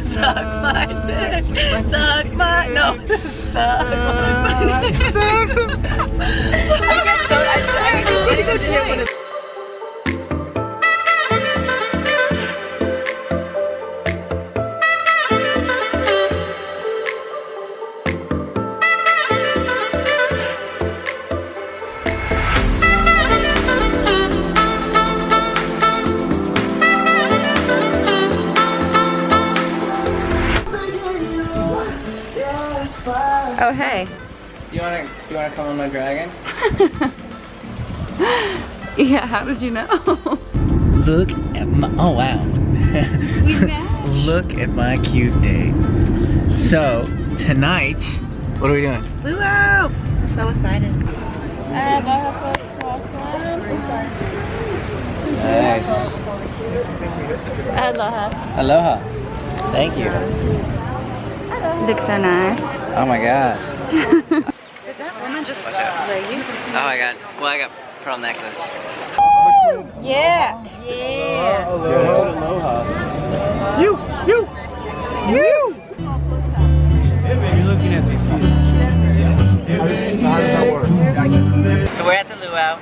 Suck my dick. Suck my, no. Suck my dick. I get so, I need to go to him when it's. Oh hey. Do you wanna come on my dragon? Yeah, how did you know? Look at my, oh wow. We met. Look at my cute date. So tonight, what are we doing? Luau! I'm so excited. Nice. Aloha. Aloha. Thank you. You look so nice. Oh my god. Did that woman just lay you? Oh my god. Well, I got pearl necklace. Yeah. Yeah. Aloha. You. Hey man, you're looking at these seasons. How does that work? So we're at the Luau,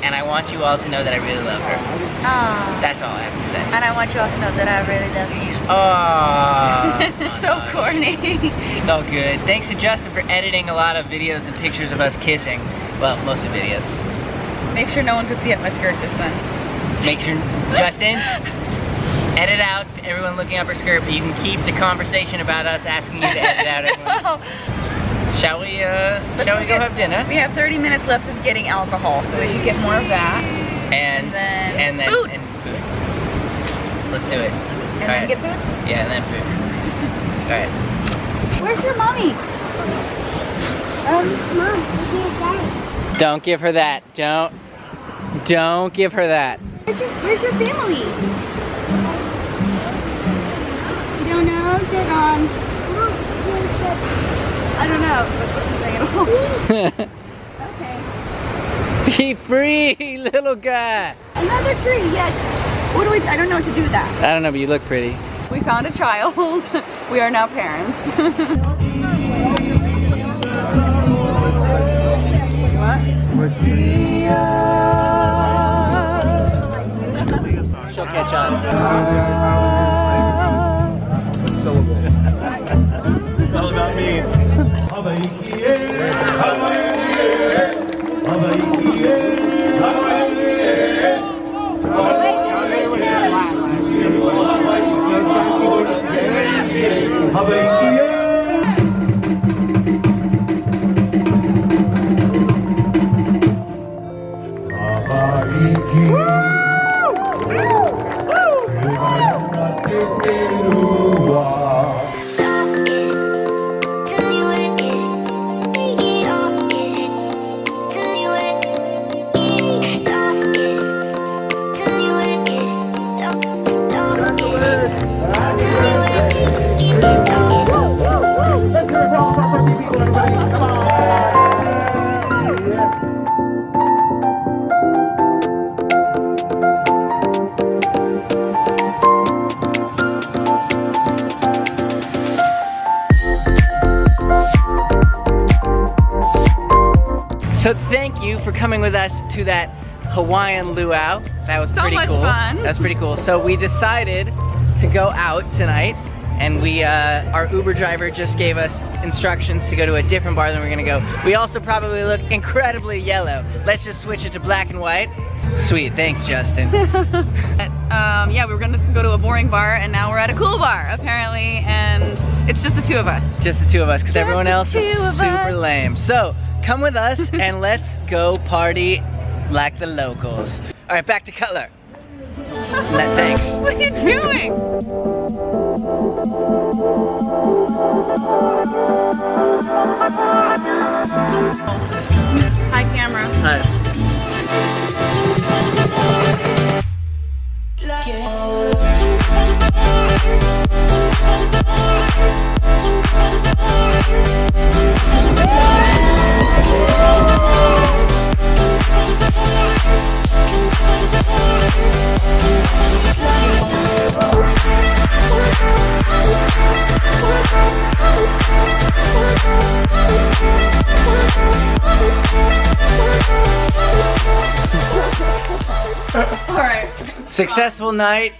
and I want you all to know that I really love her. Aww. That's all I have to say. And I want you all to know that I really love you. Aww. So corny. It's all good. Thanks to Justin for editing a lot of videos and pictures of us kissing. Well, mostly videos. Make sure no one could see up my skirt this time. Make sure, Justin, edit out everyone looking up her skirt, but you can keep the conversation about us asking you to edit out everyone. Shall we go have dinner? We have 30 minutes left of getting alcohol, so we should get more of that. And then food. Let's do it. And then get food? Yeah, and then food. Alright. Where's your mommy? Mom, what did you say? Don't give her that. Don't give her that. Where's your family? You don't know? They're gone. I don't know. That's what she's saying. Okay. Be free, little guy. Another tree, yes. What do I don't know what to do with that. I don't know, but you look pretty. We found a child. We are now parents. She'll catch on. It's all about me. So thank you for coming with us to that Hawaiian luau. That was pretty cool. So much fun. That was pretty cool. So we decided to go out tonight, and our Uber driver just gave us instructions to go to a different bar than we're gonna go. We also probably look incredibly yellow. Let's just switch it to black and white. Sweet, thanks Justin. Yeah, we were gonna go to a boring bar, and now we're at a cool bar, apparently, and it's just the two of us. Just the two of us, because everyone else is two of super us. lame. So, come with us and let's go party like the locals. All right, back to Cutler. Thanks. What are you doing? Hi, camera. Hi. We'll be right back. Successful night.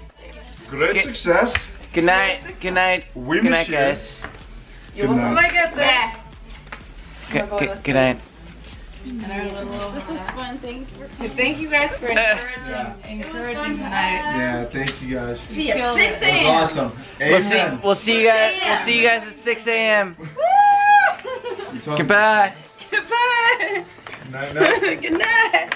Great success. Good night. Good night. We Good miss night, guys. Good night. Good night. This was fun. Thank you guys for encouraging tonight. Yeah, thank you guys. See you at 6 It was awesome. Amen. We'll see you guys. We'll see you guys at 6 a.m. You told me. Goodbye. Goodbye. Night, night. Good night.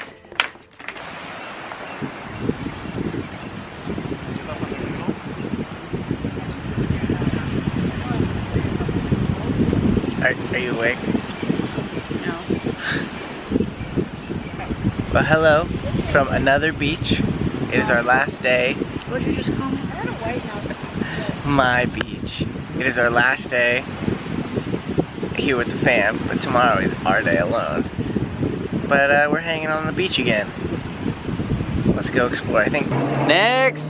Are you awake? No. Well, hello from another beach. It is our last day. What did you just call me? My beach. It is our last day here with the fam, but tomorrow is our day alone. But we're hanging on the beach again. Let's go explore. I think next.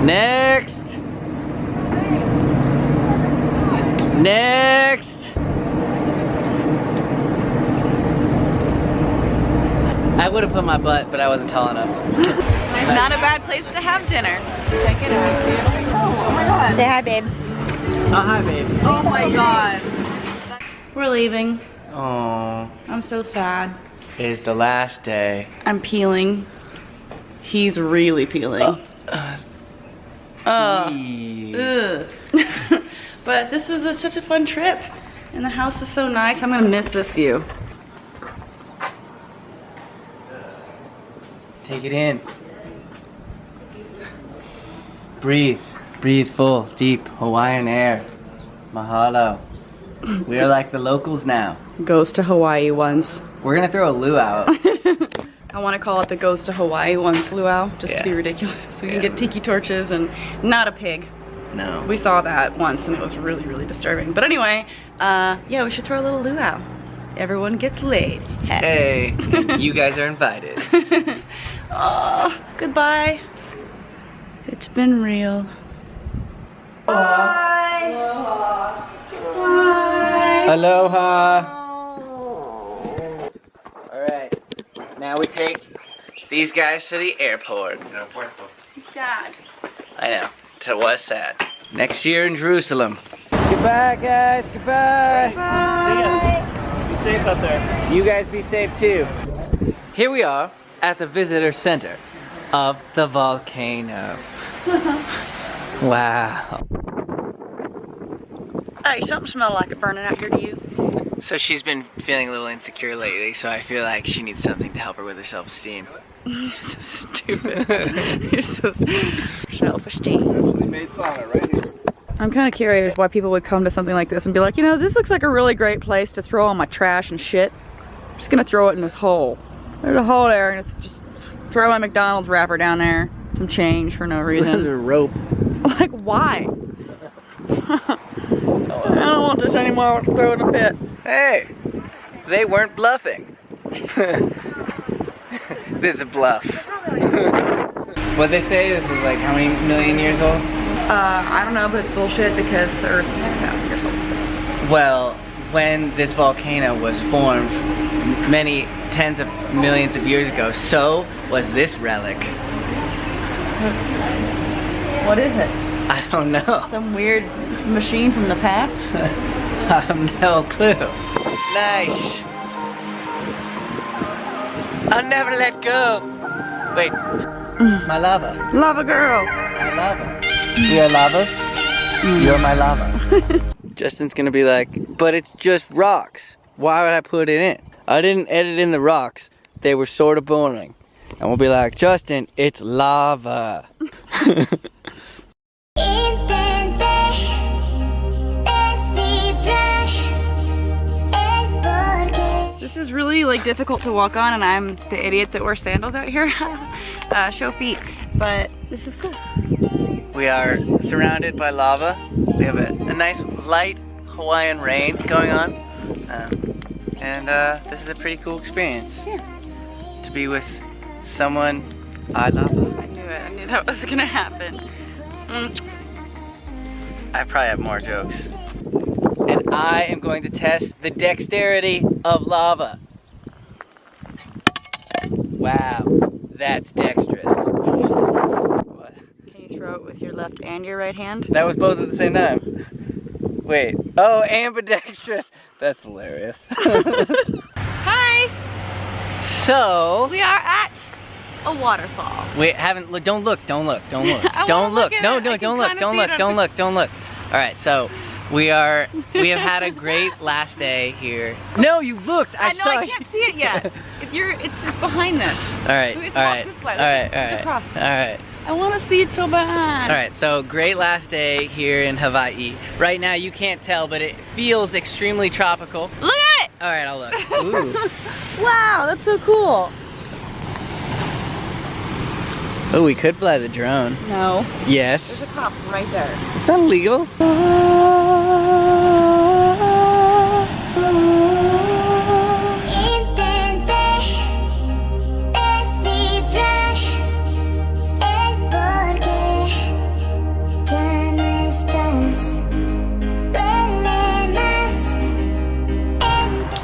Next. Next. I would have put my butt, but I wasn't tall enough. Not a bad place to have dinner. Check it out. Oh my god. Say hi, babe. Oh, hi, babe. Oh my god. We're leaving. Oh, I'm so sad. it is the last day. I'm peeling. He's really peeling. Ugh. But this was such a fun trip. And the house is so nice. I'm gonna miss this view. Take it in. Breathe. Breathe full, deep Hawaiian air. Mahalo. We are like the locals now. Goes to Hawaii once. We're gonna throw a luau. I want to call it the Goes to Hawaii once luau, just to be Yeah. ridiculous. We can Yeah. get tiki torches and not a pig. No. We saw that once and it was really, really disturbing. But anyway, yeah, we should throw a little luau. Everyone gets laid. Hey, you guys are invited. Oh, goodbye. It's been real. Bye. Aloha. Alright, now we take these guys to the airport. Sad. I know, it was sad. Next year in Jerusalem. Goodbye, guys, goodbye. Be safe out there. You guys be safe too. Here we are at the visitor center of the volcano. Wow. Hey, something smells like it burning out here to you. So she's been feeling a little insecure lately, so I feel like she needs something to help her with her self-esteem. So stupid. You're so self-esteem. We made sauna right here. I'm kind of curious why people would come to something like this and be like, you know, this looks like a really great place to throw all my trash and shit. I'm just gonna throw it in this hole. There's a hole there, and just throw my McDonald's wrapper down there. Some change for no reason. a rope. Like, why? I don't want this anymore. I'll throw it in a pit. Hey, they weren't bluffing. This is a bluff. What'd they say? This is like how many million years old? I don't know, but it's bullshit because the Earth is 6,000 years old. So. Well, when this volcano was formed many tens of millions of years ago, so was this relic. What is it? I don't know. Some weird machine from the past? I have no clue. Nice. I'll never let go. Wait, my lava. Lava girl. My lava. We are lavas. You're my lava. Justin's gonna be like, but it's just rocks. Why would I put it in? I didn't edit in the rocks. They were sort of boring. And we'll be like, Justin, it's lava. This is really like difficult to walk on, and I'm the idiot that wears sandals out here. Show feet, but this is cool. We are surrounded by lava. We have a nice light Hawaiian rain going on. And this is a pretty cool experience. Yeah. To be with someone I love. I knew it. I knew that was gonna happen. I probably have more jokes. And I am going to test the dexterity of lava. Wow. That's dexterous. What? Can you throw it with your left and your right hand? That was both at the same time. Wait. Oh, ambidextrous. That's hilarious. Hi! So We are at a waterfall. wait, haven't look. Don't look. Don't look. Don't look. I Don't wanna look. look at No, it. no, I can don't look. kinda Don't see look. it. Don't look. Don't look. All right. So we have had a great last day here. No, you looked. I know saw. I can't see it yet. It's behind this. All right. It's All walk right. this All way. right. Look All right. across. All right. I want to see it so bad. All right, so great last day here in Hawaii. Right now you can't tell, but it feels extremely tropical. Look at it! All right, I'll look. Ooh. Wow, that's so cool. Oh, we could fly the drone. No. Yes. There's a cop right there. It's not illegal. Intenté descifrar el porqué ya no estás. Duele más.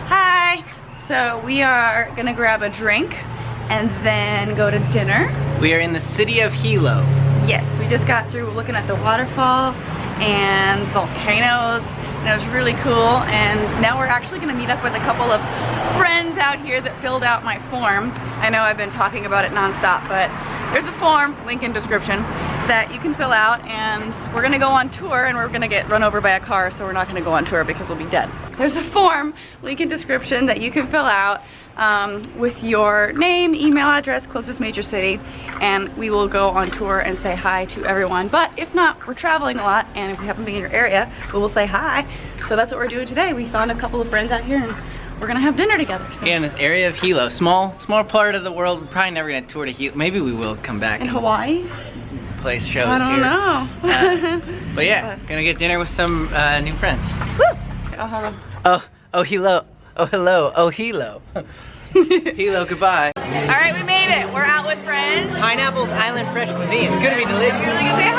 Hi. So we are gonna grab a drink and then go to dinner. We are in the city of Hilo. Yes, we just got through looking at the waterfall and volcanoes, and it was really cool. And now we're actually gonna meet up with a couple of friends out here that filled out my form. I know I've been talking about it nonstop, but there's a form, link in description, that you can fill out, and we're gonna go on tour, and we're gonna get run over by a car, so we're not gonna go on tour because we'll be dead. There's a form, link in description, that you can fill out with your name, email address, closest major city, and we will go on tour and say hi to everyone. But if not, we're traveling a lot, and if we happen to be in your area, we will say hi. So that's what we're doing today. We found a couple of friends out here, and we're gonna have dinner together. So. Yeah, in this area of Hilo, small part of the world. We're probably never gonna tour to Hilo. Maybe we will come back In and Hawaii? place shows I don't here. know. But yeah, gonna get dinner with some new friends. Woo! Oh, Oh, Hilo. Oh, hello. Oh, Hilo. Hilo, goodbye. all right, we made it. We're out with friends. Pineapple's Island Fresh Cuisine. It's gonna be delicious. Say hi!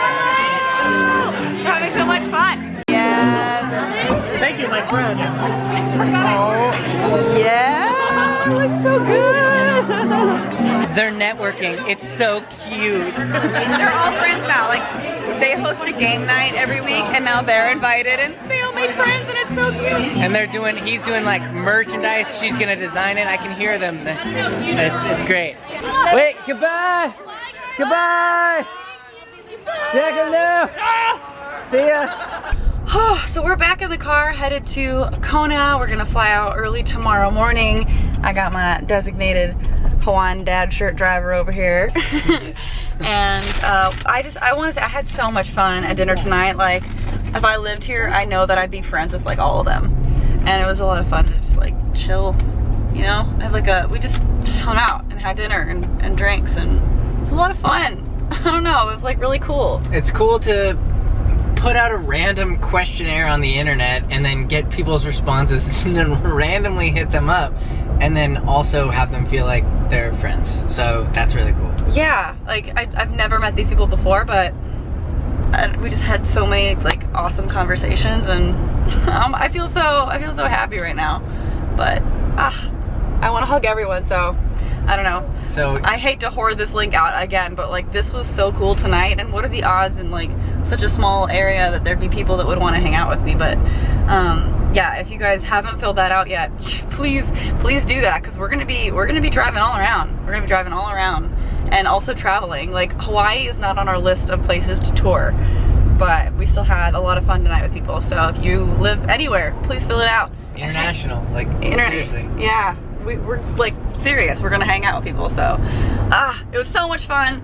Hi! We're having so much fun. Yes. Thank you, my friend. Oh, yeah. Looks so good. They're networking. It's so cute. They're all friends now. Like, they host a game night every week, and now they're invited, and they all made friends, and it's so cute. And he's doing like merchandise. She's gonna design it. I can hear them. It's great. Wait, goodbye. Goodbye. Jaclyn. See ya. So we're back in the car, headed to Kona. We're gonna fly out early tomorrow morning. I got my designated Hawaiian dad shirt driver over here. And I want to say I had so much fun at dinner tonight. Like, if I lived here, I know that I'd be friends with like all of them. And it was a lot of fun to just like chill, you know? We just hung out and had dinner and drinks, and it was a lot of fun. I don't know, it was like really cool. It's cool to put out a random questionnaire on the internet and then get people's responses and then randomly hit them up and then also have them feel like they're friends. So that's really cool. Yeah, like I've never met these people before, but we just had so many like awesome conversations, and I feel so happy right now. But I want to hug everyone, so I don't know. So I hate to hoard this link out again, but like this was so cool tonight, and what are the odds in like such a small area that thered be people that would want to hang out with me? But yeah, if you guys haven't filled that out yet, please do that, because we're gonna be driving all around. We're gonna be driving all around and also traveling. Like, Hawaii is not on our list of places to tour, but we still had a lot of fun tonight with people. So if you live anywhere, please fill it out. international, like seriously. Yeah. We're like serious. We're gonna hang out with people, so it was so much fun.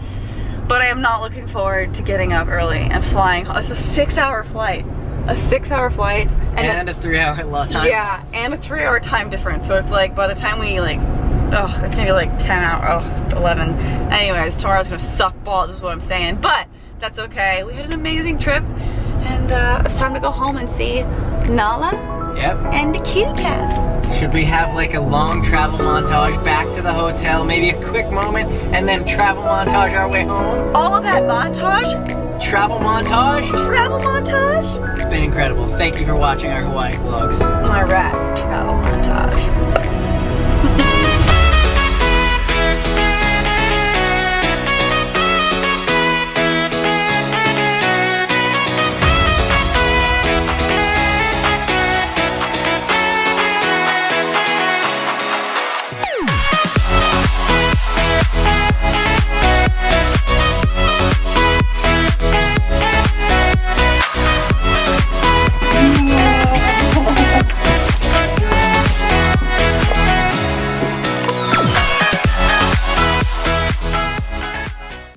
But I am not looking forward to getting up early and flying. It's a 6-hour flight. A 6-hour flight. And a 3-hour lost time. Yeah, and a 3-hour time difference. So it's like by the time we like, it's gonna be like 10 hours, 11. Anyways, tomorrow's gonna suck balls is what I'm saying. But that's okay. We had an amazing trip, and it's time to go home and see Nala. Yep. And the kitty cat. Should we have like a long travel montage back to the hotel, maybe a quick moment, and then travel montage our way home? All of that montage? Travel montage? Travel montage? It's been incredible. Thank you for watching our Hawaii vlogs. My rat travel montage.